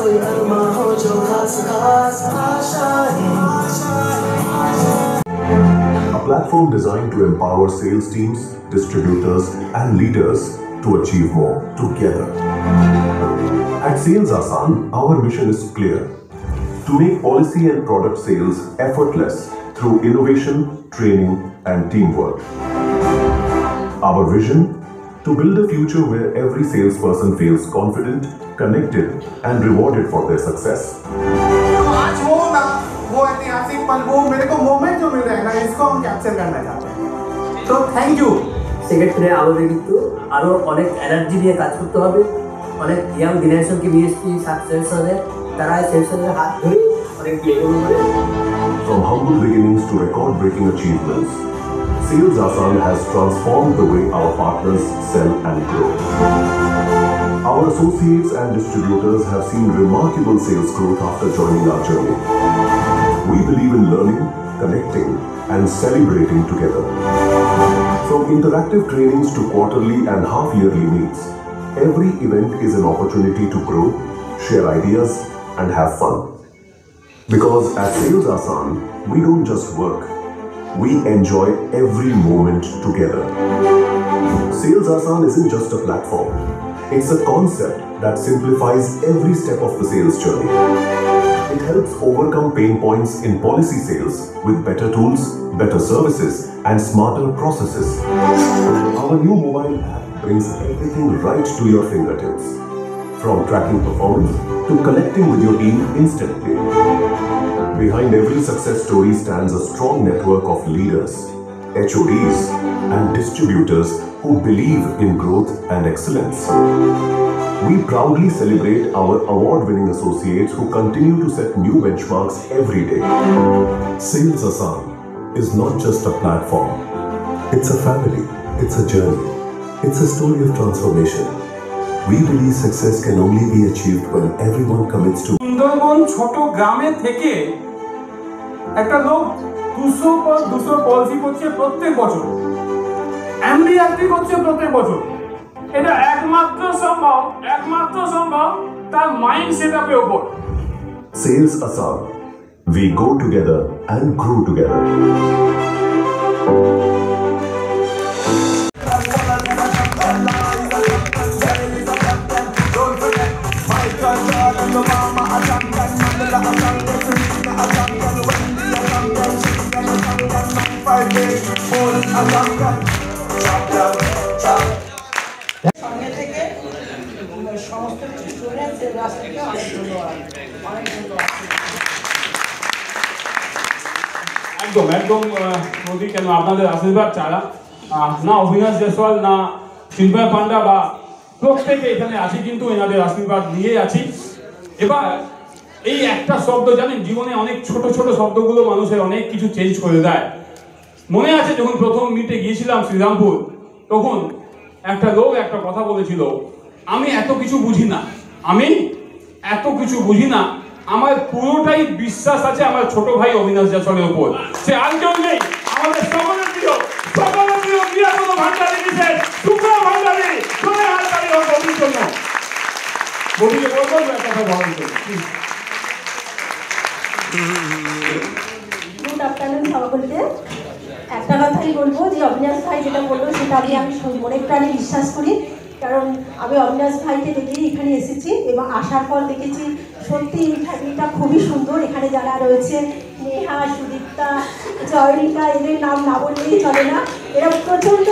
A platform designed to empower sales teams, distributors, and leaders to achieve more together. At Sales Aasan, our mission is clear: to make policy and product sales effortless through innovation, training, and teamwork. Our vision: to build a future where every salesperson feels confident, connected, and rewarded for their success. वो ऐतिहासिक पल, वो मेरे को moment जो मिल रहा है ना, इसको हम कैप्चर करना चाहते हैं। तो थैंक यू। সেক্ষেত্রে আমাদের কিন্তু আরো অনেক এনার্জি দিয়ে কাজ করতে হবে, অনেক ইয়াং জেনারেশনকে নিয়ে এসেছি সাকসেসরে, তারা সেলসের হাত ধরে অনেক এগোনো করে। From humble beginnings to record-breaking achievements, Sales Aasan has transformed the way our partners sell and grow. Our associates and distributors have seen remarkable sales growth after joining our journey. We believe in learning, connecting, and celebrating together. From interactive trainings to quarterly and half-yearly meets, every event is an opportunity to grow, share ideas, and have fun. Because at Sales Aasan, we don't just work, we enjoy every moment together. Sales Aasan isn't just a platform, it's a concept that simplifies every step of the sales journey. It helps overcome pain points in policy sales with better tools, better services, and smarter processes. Our new mobile app brings everything right to your fingertips, from tracking performance to connecting with your team instantly. Behind every success story stands a strong network of leaders, HODs, and distributors who believe in growth and excellence. We proudly celebrate our award-winning associates who continue to set new benchmarks every day. Sales Aasan is not just a platform. It's a family. It's a journey. It's a story of transformation. We believe success can only be achieved when everyone commits to. Sundarban ছোট গ্রামে থেকে একটা লোক 200 policy করছে প্রত্যেক বছর, এমডিআরটি করছে প্রত্যেক বছর। এটা একমাত্র সম্ভব তার মাইন্ড সেটআপের উপর। Sales Aasan, we go together and grow together. সঙ্গে থেকে সমস্ত কিছু শুনে রাস্তাকে অনেক ধন্যবাদ, অনেক ধন্যবাদ। একদম মোদি কেন আপনাদের আশীর্বাদ ছাড়া না অভিনাশ জয়সওয়াল না চিন্ময় পান্ডা বা প্রত্যেকে এখানে আছি, কিন্তু এনাদের আশীর্বাদ নিয়েই আছি। এবার এই একটা শব্দ জানেন, জীবনে অনেক ছোট ছোট শব্দগুলো মানুষের অনেক কিছু চেঞ্জ করে দেয়। মনে আছে যখন প্রথম মিটে গিয়েছিলাম শ্রীরামপুর, তখন একটা লোক একটা কথা বলেছিল, আমি এত কিছু বুঝি না, আমার পুরোটাই বিশ্বাস আছে আমার ছোট ভাই অবিনাশ জয়সওয়ালের উপর। সে আর কেউ নেই, আমাদের সকলের প্রিয় ক্রিয়াপদ ভান্ডারী বিশেষ শুক্র ভান্ডারী চলে হাততালি হোক অভির জন্য। বলিকে বলবো একটা কথা বলার জন্য। গুড আফটারনুন সকলকে। একটা কথাই বলবো যে অবিনাশ ভাই যেটা বললো সেটা আমি মনে প্রাণে বিশ্বাস করি, কারণ আমি অবিনাশ ভাইকে দেখেই এখানে এসেছি এবং আসার পর দেখেছি সত্যি এই ফ্যামিলিটা খুবই সুন্দর। এখানে যারা রয়েছে নেহা, সুদীপ্তা, জয়রিকা, এদের নাম না বললেই চলে না, এরা প্রচণ্ড